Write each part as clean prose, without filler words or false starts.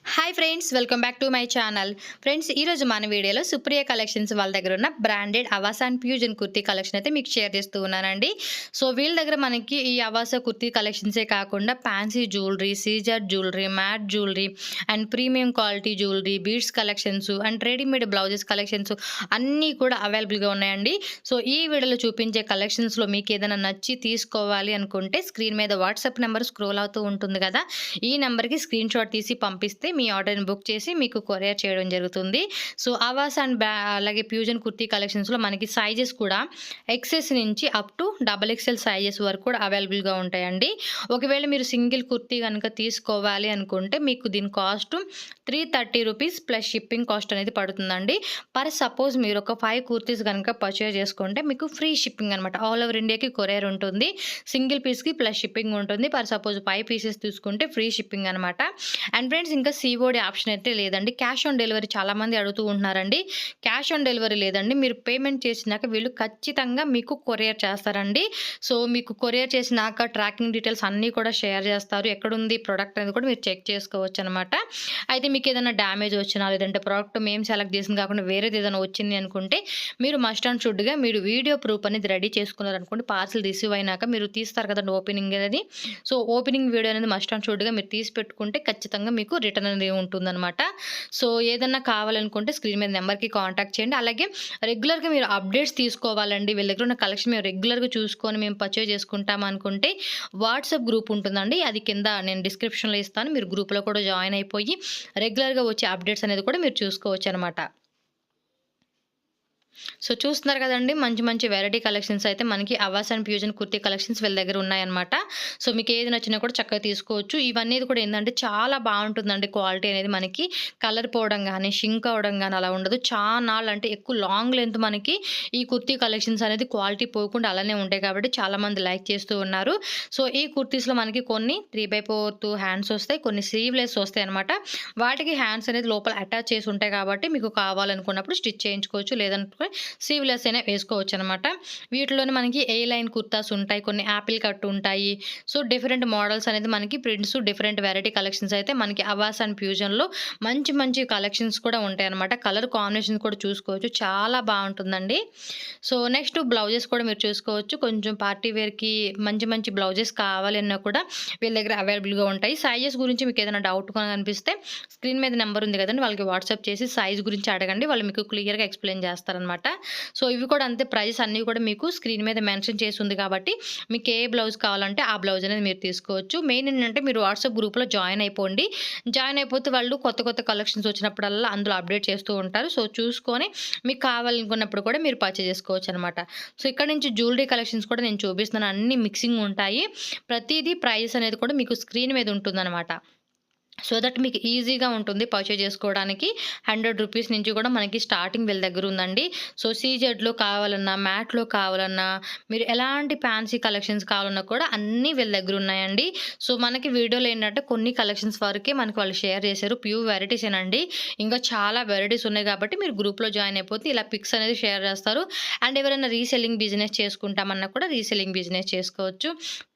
Hi friends, welcome back to my channel. Friends, ఈరోజు మన వీడియోలో సుప్రియ కలెక్షన్స్ వాళ్ళ దగ్గర ఉన్న branded Avasa and fusion kurti collection అయితే మీకు షేర్ చేస్తూ ఉన్నానండి. సో వీళ్ళ దగ్గర మనకి ఈ అవాసా కుర్తీ కలెక్షన్సే కాకుండా ఫ్యాన్సీ జ్యువెలరీ, సీజర్ jewellery, matt jewellery and premium quality jewellery, beads collections and readymade blouses collections అన్నీ కూడా అవైలబుల్గా ఉన్నాయండి. సో ఈ వీడియోలో చూపించే కలెక్షన్స్లో మీకు ఏదైనా నచ్చి తీసుకోవాలి అనుకుంటే స్క్రీన్ మీద వాట్సాప్ నెంబర్ స్క్రోల్ అవుతూ ఉంటుంది కదా, ఈ నెంబర్కి స్క్రీన్ షాట్ తీసి పంపిస్తే మీ ఆర్డర్ని బుక్ చేసి మీకు కొరియర్ చేయడం జరుగుతుంది. సో అవాస్ అండ్ అలాగే ఫ్యూజన్ కుర్తీ కలెక్షన్స్లో మనకి సైజెస్ కూడా ఎక్సెస్ నుంచి అప్ టు XXL సైజెస్ వరకు కూడా అవైలబుల్గా ఉంటాయండి. ఒకవేళ మీరు సింగిల్ కుర్తీ కనుక తీసుకోవాలి అనుకుంటే మీకు దీని cost 330 rupees plus shipping cost అనేది పడుతుందండి. సపోజ్ మీరు ఒక 5 కుర్తీస్ కనుక పర్చేజ్ చేసుకుంటే మీకు ఫ్రీ షిప్పింగ్ అనమాట. ఆల్ ఓవర్ ఇండియాకి కొరియర్ ఉంటుంది. సింగిల్ పీస్కి ప్లస్ షిప్పింగ్ ఉంటుంది. సపోజ్ 5 పీసెస్ తీసుకుంటే ఫ్రీ షిప్పింగ్ అనమాట. అండ్ ఫ్రెండ్స్, ఇంకా సిఓడి ఆప్షన్ అయితే లేదండి. క్యాష్ ఆన్ డెలివరీ చాలామంది అడుగుతూ ఉంటున్నారండి. క్యాష్ ఆన్ డెలివరీ లేదండి. మీరు పేమెంట్ చేసినాక వీళ్ళు ఖచ్చితంగా మీకు కొరియర్ చేస్తారండి. సో మీకు కొరియర్ చేసినాక ట్రాకింగ్ డీటెయిల్స్ అన్నీ కూడా షేర్ చేస్తారు. ఎక్కడుంది ప్రోడక్ట్ అనేది కూడా మీరు చెక్ చేసుకోవచ్చు అనమాట. అయితే మీకు ఏదైనా డ్యామేజ్ వచ్చినా లేదంటే ప్రోడక్ట్ మేము సెలెక్ట్ చేసింది కాకుండా వేరేది ఏదైనా వచ్చింది అనుకుంటే మీరు మస్ట్ అండ్ షుడ్గా మీరు వీడియో ప్రూఫ్ అనేది రెడీ చేసుకున్నారనుకోండి. పార్సల్ రిసీవ్ అయినాక మీరు తీస్తారు కదండి ఓపెనింగ్ అనేది. సో ఓపెనింగ్ వీడియో అనేది మస్ట్ అండ్ షుడ్గా మీరు తీసి పెట్టుకుంటే ఖచ్చితంగా మీకు రిటర్న్ అనేది ఉంటుందన్నమాట. సో ఏదన్నా కావాలనుకుంటే స్క్రీన్ మీద నెంబర్కి కాంటాక్ట్ చేయండి. అలాగే రెగ్యులర్గా మీరు అప్డేట్స్ తీసుకోవాలండి. వీళ్ళ దగ్గర ఉన్న కలెక్షన్ మేము రెగ్యులర్గా చూసుకొని మేము పర్చేజ్ చేసుకుంటాం అనుకుంటే వాట్సాప్ గ్రూప్ ఉంటుందండి. అది కింద నేను డిస్క్రిప్షన్లో ఇస్తాను. మీరు గ్రూప్లో కూడా జాయిన్ అయిపోయి రెగ్యులర్గా వచ్చే అప్డేట్స్ అనేది కూడా మీరు చూసుకోవచ్చు అనమాట. సో చూస్తున్నారు కదండి, మంచి మంచి వెరైటీ కలెక్షన్స్ అయితే మనకి Awas and fusion kurti collections వీళ్ళ దగ్గర ఉన్నాయన్నమాట. సో మీకు ఏది నచ్చినా కూడా చక్కగా తీసుకోవచ్చు. ఇవన్నీ కూడా ఏంటంటే చాలా బాగుంటుందండి. క్వాలిటీ అనేది మనకి కలర్ పోవడం కానీ షింక్ అవ్వడం కానీ అలా ఉండదు. చాలా అంటే ఎక్కువ లాంగ్ లెంత్ మనకి ఈ కుర్తీ కలెక్షన్స్ అనేది క్వాలిటీ పోకుండా అలానే ఉంటాయి కాబట్టి చాలామంది లైక్ చేస్తూ ఉన్నారు. సో ఈ కుర్తీస్లో మనకి కొన్ని 3/4 హ్యాండ్స్ వస్తాయి, కొన్ని స్లీవ్లెస్ వస్తాయి అనమాట. వాటికి హ్యాండ్స్ అనేది లోపల అటాచ్ చేసి ఉంటాయి కాబట్టి మీకు కావాలనుకున్నప్పుడు స్టిచ్ చేయించుకోవచ్చు, లేదంటే స్లీవ్లెస్ అయినా వేసుకోవచ్చు అనమాట. వీటిలోనే మనకి ఏ లైన్ కుర్తాస్ ఉంటాయి, కొన్ని యాపిల్ కట్ ఉంటాయి. సో డిఫరెంట్ మోడల్స్ అనేది మనకి ప్రింట్స్ డిఫరెంట్ వెరైటీ కలెక్షన్స్ అయితే మనకి అవాస్ అండ్ ఫ్యూజన్లో మంచి మంచి కలెక్షన్స్ కూడా ఉంటాయి అనమాట. కలర్ కాంబినేషన్ కూడా చూసుకోవచ్చు, చాలా బాగుంటుందండి. సో నెక్స్ట్ బ్లౌజెస్ కూడా మీరు చూసుకోవచ్చు. కొంచెం పార్టీ వేర్కి మంచి మంచి బ్లౌజెస్ కావాలన్నా కూడా వీళ్ళ దగ్గర అవైలబుల్గా ఉంటాయి. సైజెస్ గురించి మీకు ఏదైనా డౌట్ కనిపిస్తే స్క్రీన్ మీద నెంబర్ ఉంది కదండి, వాళ్ళకి వాట్సాప్ చేసి సైజ్ గురించి అడగండి. వాళ్ళు మీకు క్లియర్గా ఎక్స్ప్లెయిన్ చేస్తారనమాట. సో ఇవి కూడా అంతే, ప్రైస్ అన్నీ కూడా మీకు స్క్రీన్ మీద మెన్షన్ చేసి ఉంది కాబట్టి మీకు ఏ బ్లౌజ్ కావాలంటే ఆ బ్లౌజ్ అనేది మీరు తీసుకోవచ్చు. మెయిన్ ఏంటంటే మీరు వాట్సాప్ గ్రూప్లో జాయిన్ అయిపోండి. జాయిన్ అయిపోతే వాళ్ళు కొత్త కొత్త కలెక్షన్స్ వచ్చినప్పుడల్లా అందులో అప్డేట్ చేస్తూ ఉంటారు. సో చూసుకొని మీకు కావాలనుకున్నప్పుడు కూడా మీరు పర్చేజ్ చేసుకోవచ్చు అనమాట. సో ఇక్కడ నుంచి జ్యువెలరీ కలెక్షన్స్ కూడా నేను చూపిస్తున్నాను. అన్ని మిక్సింగ్ ఉంటాయి. ప్రతిదీ ప్రైస్ అనేది కూడా మీకు స్క్రీన్ మీద ఉంటుందన్నమాట. సో దట్ మీకు ఈజీగా ఉంటుంది పర్చేజ్ చేసుకోవడానికి. 100 రూపీస్ నుంచి కూడా మనకి స్టార్టింగ్ వీళ్ళ దగ్గర ఉందండి. సో సీజెడ్లో కావాలన్నా, మ్యాట్లో కావాలన్నా, మీరు ఎలాంటి ఫ్యాన్సీ కలెక్షన్స్ కావాలన్నా కూడా అన్నీ వీళ్ళ దగ్గర ఉన్నాయండి. సో మనకి వీడియోలో ఏంటంటే కొన్ని కలెక్షన్స్ వరకే మనకి వాళ్ళు షేర్ చేశారు. ప్యూర్ వెరైటీసేనండి. ఇంకా చాలా వెరైటీస్ ఉన్నాయి కాబట్టి మీరు గ్రూప్లో జాయిన్ అయిపోతే ఇలా పిక్స్ అనేది షేర్ చేస్తారు. అండ్ ఎవరైనా రీసెల్లింగ్ బిజినెస్ చేసుకుంటామన్నా కూడా రీసెల్లింగ్ బిజినెస్ చేసుకోవచ్చు.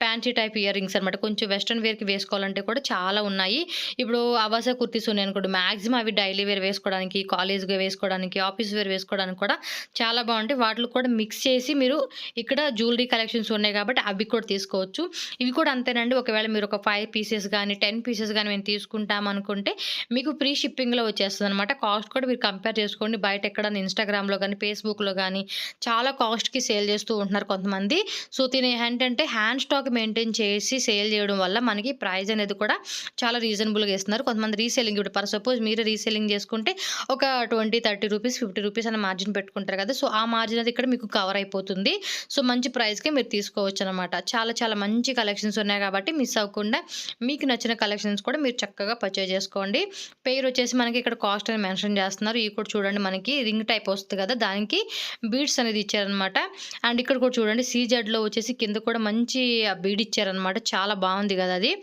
ఫ్యాన్సీ టైప్ ఇయర్ రింగ్స్ అనమాట. కొంచెం వెస్ట్రన్ వేర్కి వేసుకోవాలంటే కూడా చాలా ఉన్నాయి. ఇప్పుడు అవాసా కుర్తీస్ ఉన్నాయి అనుకోండి, మ్యాక్సిమం అవి డైలీ వేర్ వేసుకోవడానికి, కాలేజ్గా వేసుకోవడానికి, ఆఫీస్ వేర్ వేసుకోవడానికి కూడా చాలా బాగుంటాయి. వాటిలో కూడా మిక్స్ చేసి మీరు ఇక్కడ జ్యువెలరీ కలెక్షన్స్ ఉన్నాయి కాబట్టి అవి కూడా తీసుకోవచ్చు. ఇవి కూడా అంతేనండి. ఒకవేళ మీరు ఒక 5 పీసెస్ కానీ 10 పీసెస్ కానీ మేము తీసుకుంటాం అనుకుంటే మీకు ఫ్రీ షిప్పింగ్లో వచ్చేస్తుంది అనమాట. కాస్ట్ కూడా మీరు కంపేర్ చేసుకోండి. బయట ఎక్కడైనా ఇన్స్టాగ్రామ్లో కానీ ఫేస్బుక్లో కానీ చాలా కాస్ట్కి సేల్ చేస్తూ ఉంటున్నారు కొంతమంది. సో దీని ఏంటంటే హ్యాండ్ స్టాక్ మెయింటైన్ చేసి సేల్ చేయడం వల్ల మనకి ప్రైస్ అనేది కూడా చాలా రీజనబుల్గా ఇస్తున్నారు. కొంతమంది రీసెల్లింగ్ ఇప్పుడు సపోజ్ మీరు రీసెల్లింగ్ చేసుకుంటే ఒక 20-30 రూపీస్ 50 రూపీస్ అనే మార్జిన్ పెట్టుకుంటారు కదా. సో ఆ మార్జిన్ అది ఇక్కడ మీకు కవర్ అయిపోతుంది. సో మంచి ప్రైస్కే మీరు తీసుకోవచ్చు అనమాట. చాలా చాలా మంచి కలెక్షన్స్ ఉన్నాయి కాబట్టి మిస్ అవ్వకుండా మీకు నచ్చిన కలెక్షన్స్ కూడా మీరు చక్కగా పర్చేజ్ చేసుకోండి. పేరు వచ్చేసి మనకి ఇక్కడ కాస్ట్ అని మెన్షన్ చేస్తున్నారు. ఈ కూడా చూడండి, మనకి రింగ్ టైప్ వస్తుంది కదా, దానికి బీడ్స్ అనేది ఇచ్చారనమాట. అండ్ ఇక్కడ కూడా చూడండి, సీజెడ్లో వచ్చేసి కింద కూడా మంచి బీడ్ ఇచ్చారనమాట. చాలా బాగుంది కదా అది.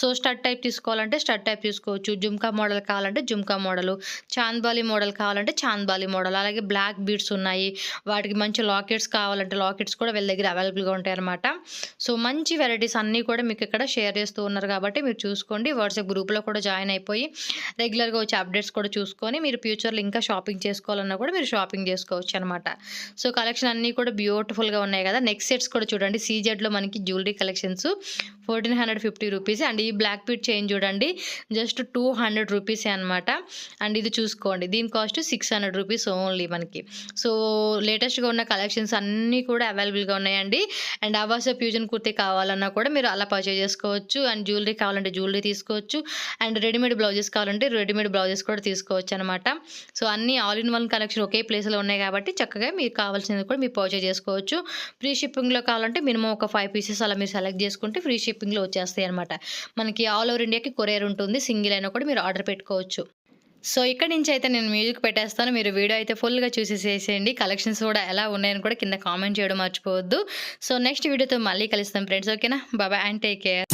సో స్టడ్ టైప్ తీసుకోవాలంటే స్టడ్ టైప్ చూసుకోవచ్చు. జుమ్కా మోడల్ కావాలంటే జుమ్కా మోడలు, చాంద్బాలి మోడల్ కావాలంటే చాంద్బాలి మోడల్, అలాగే బ్లాక్ బీడ్స్ ఉన్నాయి. వాటికి మంచి లాకెట్స్ కావాలంటే లాకెట్స్ కూడా వీళ్ళ దగ్గర అవైలబుల్‌గా ఉంటాయన్నమాట. సో, మంచి వెరైటీస్ అన్నీ కూడా మీకు ఇక్కడ షేర్ చేస్తూ ఉన్నారు కాబట్టి మీరు చూసుకోండి. వాట్సాప్ గ్రూప్‌లో కూడా జాయిన్ అయిపోయి రెగ్యులర్‌గా వచ్చే అప్డేట్స్ కూడా చూసుకొని మీరు ఫ్యూచర్‌లో ఇంకా షాపింగ్ చేసుకోవాలన్నా కూడా మీరు షాపింగ్ చేసుకోవచ్చనమాట. సో, కలెక్షన్ అన్నీ కూడా బ్యూటిఫుల్‌గా ఉన్నాయి కదా! నెక్ సెట్స్ కూడా చూడండి. సీజెడ్‌లో మనకి జ్యువెలరీ కలెక్షన్స్ 1450 రూపీస్ అండ్ ఈ బ్లాక్ బీడ్ చైన్ చూడండి జస్ట్ 200 రూపీసే అనమాట. అండ్ ఇది చూసుకోండి దీని కాస్ట్ 600 రూపీస్ ఓన్లీ మనకి. సో, లేటెస్ట్‌గా ఉన్న కలెక్షన్స్ అన్నీ కూడా అవైలబుల్‌గా ఉన్నాయండి. అండ్ అవాసా ఫ్యూజన్ కుర్తీ కావాలన్నా కూడా మీరు అలా పర్చేజ్ చేసుకోవచ్చు. అండ్ జ్యువెలరీ కావాలంటే జ్యువెలరీ తీసుకోవచ్చు. అండ్ రెడీమేడ్ బ్లౌజెస్ కావాలంటే రెడీమేడ్ బ్లౌజెస్ కూడా తీసుకోవచ్చనమాట. సో, అన్నీ ఆల్ ఇన్ వన్ కలెక్షన్ ఒకే ప్లేస్‌లో ఉన్నాయి కాబట్టి చక్కగా మీకు కావాల్సినది కూడా మీరు పర్చేజ్ చేసుకోవచ్చు. ఫ్రీ షిప్పింగ్‌లో కావాలంటే మినిమమ్ ఒక 5 పీసెస్ అలా మీరు సెలెక్ట్ చేసుకుంటే ఫ్రీ షిప్పింగ్‌లో వచ్చేస్తాయన్నమాట. మనకి ఆల్ ఓవర్ ఇండియాకి కొరియర్ ఉంటుంది. సింగిల్ అయినా కూడా మీరు ఆర్డర్ పెట్టుకోవచ్చు. సో, ఇక్కడి నుంచి అయితే నేను మ్యూజిక్ పెట్టేస్తాను. మీరు వీడియో అయితే ఫుల్‌గా చూసేసేయండి. కలెక్షన్స్ కూడా ఎలా ఉన్నాయని కూడా కింద కామెంట్ చేయడం మర్చిపోవద్దు. సో, నెక్స్ట్ వీడియోతో మళ్ళీ కలుస్తాం ఫ్రెండ్స్. ఓకేనా? Bye bye and take care.